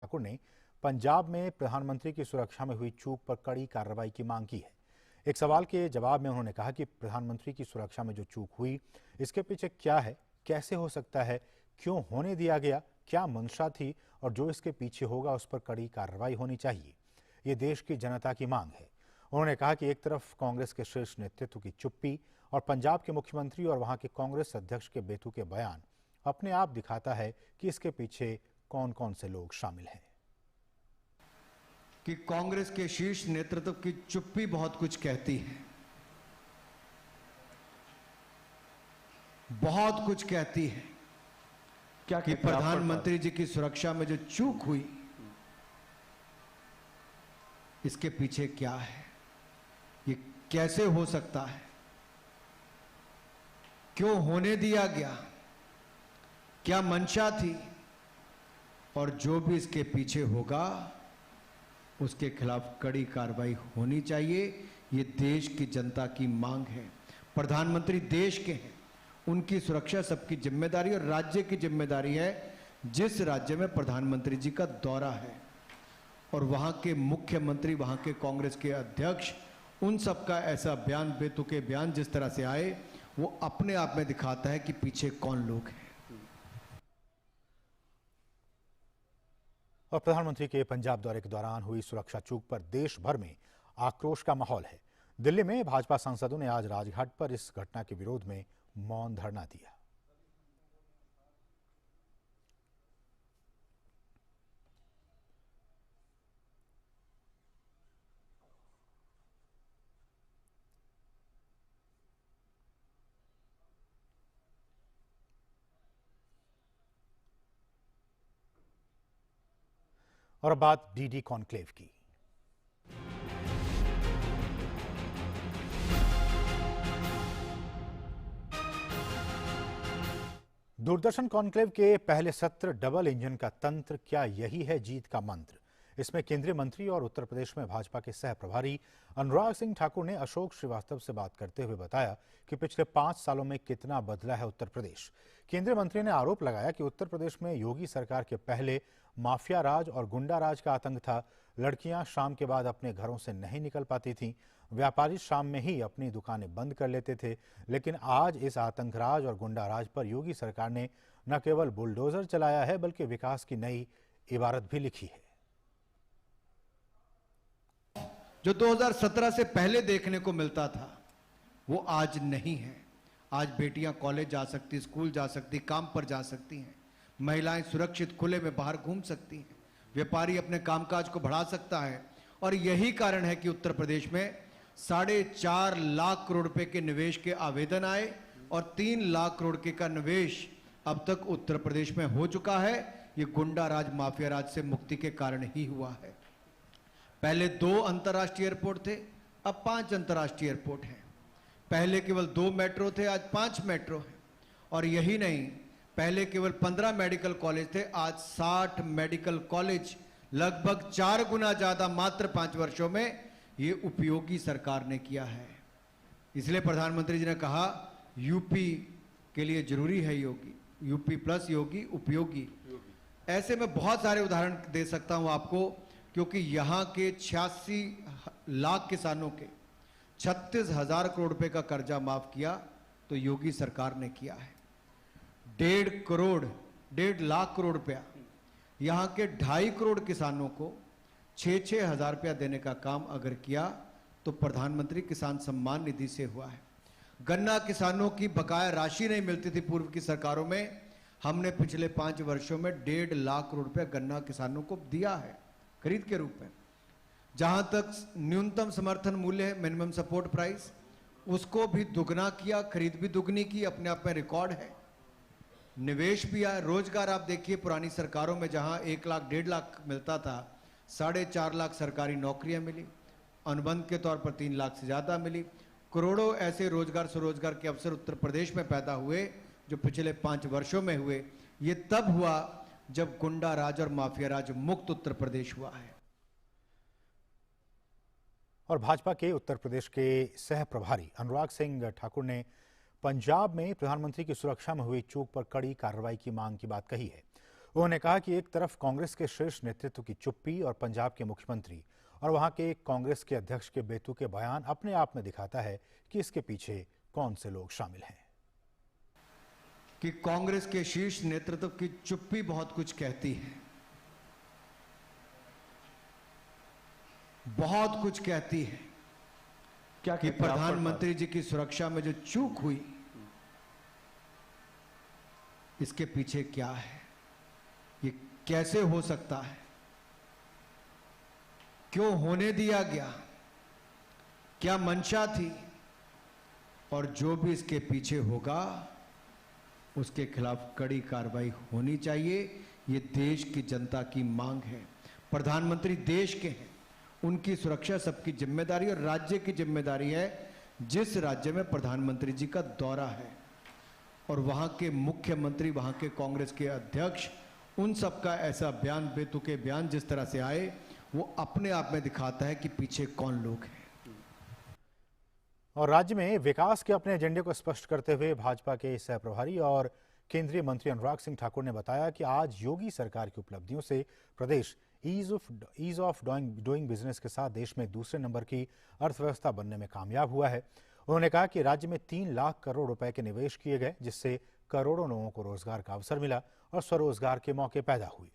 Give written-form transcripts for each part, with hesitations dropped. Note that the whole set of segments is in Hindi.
ठाकुर ने पंजाब में प्रधानमंत्री की सुरक्षा में हुई चूक पर कड़ी कार्रवाई की मांग की है। एक सवाल के जवाब में उन्होंने कहा कि प्रधानमंत्री की सुरक्षा में जो चूक हुई, इसके पीछे क्या है, कैसे हो सकता है, क्यों होने दिया गया, क्या मंशा थी और जो इसके पीछे होगा उस पर कड़ी कार्रवाई होनी चाहिए। ये देश की जनता की मांग है। उन्होंने कहा कि एक तरफ कांग्रेस के शीर्ष नेतृत्व की चुप्पी और पंजाब के मुख्यमंत्री और वहां के कांग्रेस अध्यक्ष के बेतुके बयान अपने आप दिखाता है कि इसके पीछे कौन कौन से लोग शामिल हैं। कि कांग्रेस के शीर्ष नेतृत्व की चुप्पी बहुत कुछ कहती है, बहुत कुछ कहती है। क्या कि प्रधानमंत्री जी की सुरक्षा में जो चूक हुई, इसके पीछे क्या है, ये कैसे हो सकता है, क्यों होने दिया गया, क्या मंशा थी और जो भी इसके पीछे होगा उसके खिलाफ कड़ी कार्रवाई होनी चाहिए। ये देश की जनता की मांग है। प्रधानमंत्री देश के हैं, उनकी सुरक्षा सबकी जिम्मेदारी और राज्य की जिम्मेदारी है। जिस राज्य में प्रधानमंत्री जी का दौरा है और वहां के मुख्यमंत्री, वहां के कांग्रेस के अध्यक्ष, उन सबका ऐसा बयान, बेतुके बयान जिस तरह से आए, वो अपने आप में दिखाता है कि पीछे कौन लोग हैं। और प्रधानमंत्री के पंजाब दौरे के दौरान हुई सुरक्षा चूक पर देश भर में आक्रोश का माहौल है। दिल्ली में भाजपा सांसदों ने आज राजघाट पर इस घटना के विरोध में मौन धरना दिया। और अब बात डीडी कॉन्क्लेव की। दूरदर्शन कॉन्क्लेव के पहले सत्र डबल इंजन का तंत्र, क्या यही है जीत का मंत्र? इसमें केंद्रीय मंत्री और उत्तर प्रदेश में भाजपा के सह प्रभारी अनुराग सिंह ठाकुर ने अशोक श्रीवास्तव से बात करते हुए बताया कि पिछले 5 सालों में कितना बदला है उत्तर प्रदेश। केंद्रीय मंत्री ने आरोप लगाया कि उत्तर प्रदेश में योगी सरकार के पहले माफिया राज और गुंडा राज का आतंक था। लड़कियां शाम के बाद अपने घरों से नहीं निकल पाती थीं, व्यापारी शाम में ही अपनी दुकानें बंद कर लेते थे। लेकिन आज इस आतंक राज और गुंडा राज पर योगी सरकार ने न केवल बुलडोजर चलाया है, बल्कि विकास की नई इबारत भी लिखी है। जो 2017 से पहले देखने को मिलता था वो आज नहीं है। आज बेटियां कॉलेज जा सकती, स्कूल जा सकती, काम पर जा सकती हैं, महिलाएं सुरक्षित खुले में बाहर घूम सकती हैं, व्यापारी अपने कामकाज को बढ़ा सकता है। और यही कारण है कि उत्तर प्रदेश में 4.5 लाख करोड़ रुपए के निवेश के आवेदन आए और 3 लाख करोड़ के का निवेश अब तक उत्तर प्रदेश में हो चुका है। ये गुंडा राज, माफिया राज से मुक्ति के कारण ही हुआ है। पहले 2 अंतर्राष्ट्रीय एयरपोर्ट थे, अब 5 अंतर्राष्ट्रीय एयरपोर्ट हैं। पहले केवल 2 मेट्रो थे, आज 5 मेट्रो हैं। और यही नहीं, पहले केवल 15 मेडिकल कॉलेज थे, आज 60 मेडिकल कॉलेज, लगभग 4 गुना ज्यादा मात्र 5 वर्षों में ये उपयोगी सरकार ने किया है। इसलिए प्रधानमंत्री जी ने कहा यूपी के लिए जरूरी है योगी, यूपी प्लस योगी, उपयोगी। ऐसे में बहुत सारे उदाहरण दे सकता हूं आपको, क्योंकि यहां के 86 लाख किसानों के 36,000 करोड़ रुपए का कर्जा माफ किया तो योगी सरकार ने किया है। 1.5 लाख करोड़ रुपया यहां के 2.5 करोड़ किसानों को 6-6 हजार रुपया देने का काम अगर किया तो प्रधानमंत्री किसान सम्मान निधि से हुआ है। गन्ना किसानों की बकाया राशि नहीं मिलती थी पूर्व की सरकारों में, हमने पिछले 5 वर्षों में 1.5 लाख करोड़ रुपया गन्ना किसानों को दिया है खरीद के रूप में। जहां तक न्यूनतम समर्थन मूल्य है, मिनिमम सपोर्ट प्राइस, उसको भी दुगना किया, खरीद भी दुगनी की, अपने आप में रिकॉर्ड है। निवेश भी आया, रोजगार आप देखिए, पुरानी सरकारों में जहां 1 लाख 1.5 लाख मिलता था, 4.5 लाख सरकारी नौकरियां मिली, अनुबंध के तौर पर 3 लाख से ज्यादा मिली। करोड़ों ऐसे रोजगार स्वरोजगार के अवसर उत्तर प्रदेश में पैदा हुए जो पिछले 5 वर्षों में हुए। ये तब हुआ जब गुंडा राज और माफिया राज मुक्त उत्तर प्रदेश हुआ है। और भाजपा के उत्तर प्रदेश के सह प्रभारी अनुराग सिंह ठाकुर ने पंजाब में प्रधानमंत्री की सुरक्षा में हुई चूक पर कड़ी कार्रवाई की मांग की बात कही है। उन्होंने कहा कि एक तरफ कांग्रेस के शीर्ष नेतृत्व की चुप्पी और पंजाब के मुख्यमंत्री और वहां के कांग्रेस के अध्यक्ष के बेतुके बयान अपने आप में दिखाता है कि इसके पीछे कौन से लोग शामिल हैं। कि कांग्रेस के शीर्ष नेतृत्व की चुप्पी बहुत कुछ कहती है, बहुत कुछ कहती है। क्या कि प्रधानमंत्री जी की सुरक्षा में जो चूक हुई, इसके पीछे क्या है, ये कैसे हो सकता है, क्यों होने दिया गया, क्या मंशा थी, और जो भी इसके पीछे होगा उसके खिलाफ कड़ी कार्रवाई होनी चाहिए। ये देश की जनता की मांग है। प्रधानमंत्री देश के हैं, उनकी सुरक्षा सबकी जिम्मेदारी और राज्य की जिम्मेदारी है। जिस राज्य में प्रधानमंत्री जी का दौरा है और वहां के मुख्यमंत्री, वहां के कांग्रेस के अध्यक्ष, उन सबका ऐसा बयान, बेतुके बयान जिस तरह से आए, वो अपने आप में दिखाता है कि पीछे कौन लोग हैं। और राज्य में विकास के अपने एजेंडे को स्पष्ट करते हुए भाजपा के सह प्रभारी और केंद्रीय मंत्री अनुराग सिंह ठाकुर ने बताया कि आज योगी सरकार की उपलब्धियों से प्रदेश ईज ऑफ डूइंग बिजनेस के साथ देश में दूसरे नंबर की अर्थव्यवस्था बनने में कामयाब हुआ है। उन्होंने कहा कि राज्य में 3 लाख करोड़ रुपए के निवेश किए गए, जिससे करोड़ों लोगों को रोजगार का अवसर मिला और स्वरोजगार के मौके पैदा हुए।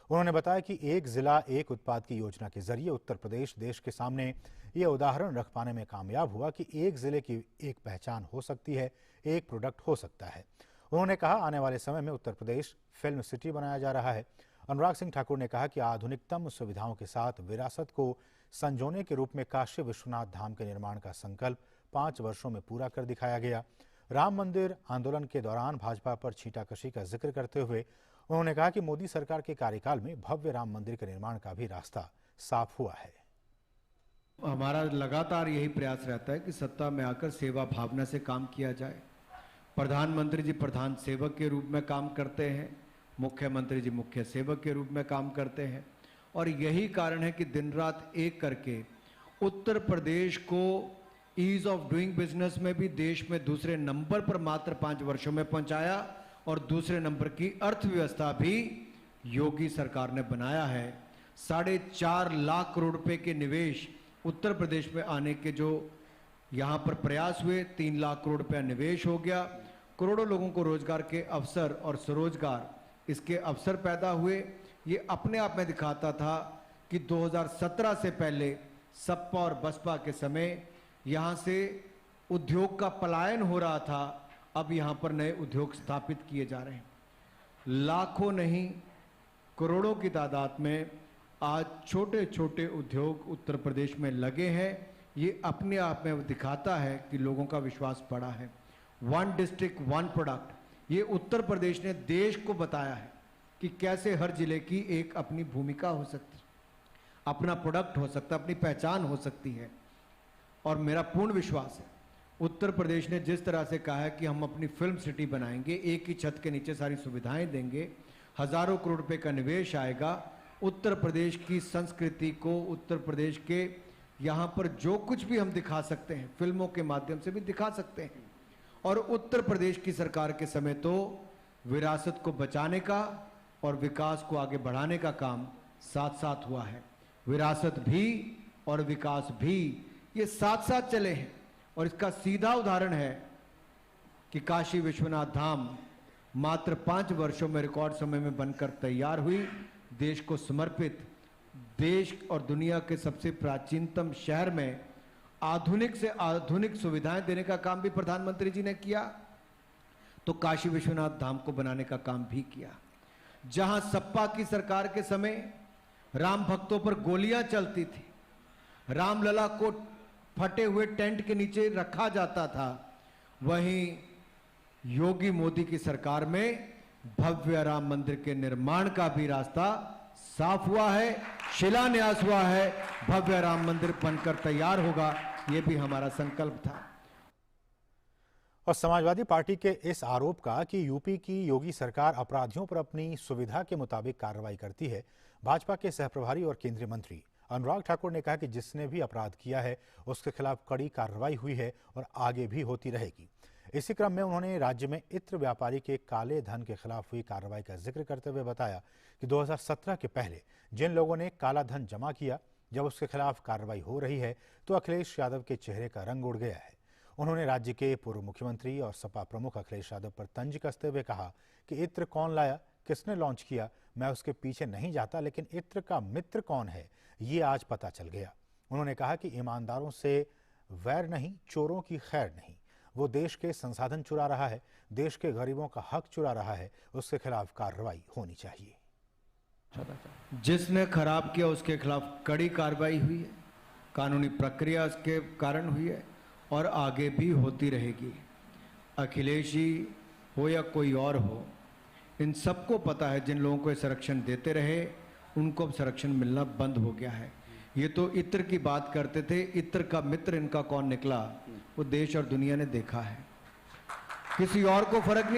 उन्होंने बताया कि एक जिला एक उत्पाद की योजना के जरिए उत्तर प्रदेश देश के सामने ये उदाहरण रख पाने में कामयाब हुआ कि एक जिले की एक पहचान हो सकती है, एक प्रोडक्ट हो सकता है। उन्होंने कहा आने वाले समय में उत्तर प्रदेश फिल्म सिटी बनाया जा रहा है। अनुराग सिंह ठाकुर ने कहा कि आधुनिकतम सुविधाओं के साथ विरासत को संजोने के रूप में काशी विश्वनाथ धाम के निर्माण का संकल्प 5 वर्षों में पूरा कर दिखाया गया। राम मंदिर आंदोलन के दौरान भाजपा पर छींटाकशी का जिक्र करते हुए उन्होंने कहा कि मोदी सरकार के कार्यकाल में भव्य राम मंदिर के निर्माण का भी रास्ता साफ हुआ है। हमारा लगातार यही प्रयास रहता है कि सत्ता में आकर सेवा भावना से काम किया जाए। प्रधानमंत्री जी प्रधान सेवक के रूप में काम करते हैं, मुख्यमंत्री जी मुख्य सेवक के रूप में काम करते हैं, और यही कारण है कि दिन रात एक करके उत्तर प्रदेश को ईज ऑफ डूइंग बिजनेस में भी देश में दूसरे नंबर पर मात्र 5 वर्षों में पहुंचाया, और दूसरे नंबर की अर्थव्यवस्था भी योगी सरकार ने बनाया है। 4.5 लाख करोड़ रुपए के निवेश उत्तर प्रदेश में आने के जो यहाँ पर प्रयास हुए, 3 लाख करोड़ रुपया निवेश हो गया, करोड़ों लोगों को रोजगार के अवसर और स्वरोजगार इसके अवसर पैदा हुए। ये अपने आप में दिखाता था कि 2017 से पहले सपा और बसपा के समय यहाँ से उद्योग का पलायन हो रहा था, अब यहाँ पर नए उद्योग स्थापित किए जा रहे हैं। लाखों नहीं करोड़ों की तादाद में आज छोटे छोटे उद्योग उत्तर प्रदेश में लगे हैं। ये अपने आप में दिखाता है कि लोगों का विश्वास बढ़ा है। 1 डिस्ट्रिक्ट 1 प्रोडक्ट, ये उत्तर प्रदेश ने देश को बताया है कि कैसे हर जिले की एक अपनी भूमिका हो सकती है, अपना प्रोडक्ट हो सकता है, अपनी पहचान हो सकती है। और मेरा पूर्ण विश्वास है उत्तर प्रदेश ने जिस तरह से कहा है कि हम अपनी फिल्म सिटी बनाएंगे, एक ही छत के नीचे सारी सुविधाएं देंगे, हजारों करोड़ रुपए का निवेश आएगा, उत्तर प्रदेश की संस्कृति को, उत्तर प्रदेश के यहाँ पर जो कुछ भी हम दिखा सकते हैं फिल्मों के माध्यम से भी दिखा सकते हैं। और उत्तर प्रदेश की सरकार के समय तो विरासत को बचाने का और विकास को आगे बढ़ाने का काम साथ साथ हुआ है। विरासत भी और विकास भी ये साथ साथ चले हैं, और इसका सीधा उदाहरण है कि काशी विश्वनाथ धाम मात्र 5 वर्षों में रिकॉर्ड समय में बनकर तैयार हुई। देश को समर्पित, देश और दुनिया के सबसे प्राचीनतम शहर में आधुनिक से आधुनिक सुविधाएं देने का काम भी प्रधानमंत्री जी ने किया, तो काशी विश्वनाथ धाम को बनाने का काम भी किया। जहां सपा की सरकार के समय राम भक्तों पर गोलियां चलती थी, रामलला को फटे हुए टेंट के नीचे रखा जाता था, वहीं योगी मोदी की सरकार में भव्य राम मंदिर के निर्माण का भी रास्ता साफ हुआ है, शिलान्यास हुआ है, भव्य राम मंदिर बनकर तैयार होगा, यह भी हमारा संकल्प था। और समाजवादी पार्टी के इस आरोप का कि यूपी की योगी सरकार अपराधियों पर अपनी सुविधा के मुताबिक कार्रवाई करती है, भाजपा के सहप्रभारी और केंद्रीय मंत्री अनुराग ठाकुर ने कहा कि जिसने भी अपराध किया है उसके खिलाफ कड़ी कार्रवाई हुई है और आगे भी होती रहेगी। इसी क्रम में उन्होंने राज्य में इत्र व्यापारी के काले धन के खिलाफ हुई कार्रवाई का जिक्र करते हुए बताया कि 2017 के पहले जिन लोगों ने काला धन जमा किया, जब उसके खिलाफ कार्रवाई हो रही है तो अखिलेश यादव के चेहरे का रंग उड़ गया है। उन्होंने राज्य के पूर्व मुख्यमंत्री और सपा प्रमुख अखिलेश यादव पर तंज कसते हुए कहा कि इत्र कौन लाया, किसने लॉन्च किया, मैं उसके पीछे नहीं जाता, लेकिन इत्र का मित्र कौन है ये आज पता चल गया। उन्होंने कहा कि ईमानदारों से वैर नहीं, चोरों की खैर नहीं। वो देश के संसाधन चुरा रहा है, देश के गरीबों का हक चुरा रहा है, उसके खिलाफ कार्रवाई होनी चाहिए। जिसने खराब किया उसके खिलाफ कड़ी कार्रवाई हुई है, कानूनी प्रक्रिया के कारण हुई है और आगे भी होती रहेगी। अखिलेश जी हो या कोई और हो, इन सबको पता है जिन लोगों को संरक्षण देते रहे उनको अब संरक्षण मिलना बंद हो गया है। ये तो इत्र की बात करते थे, इत्र का मित्र इनका कौन निकला वो देश और दुनिया ने देखा है। किसी और को फर्क नहीं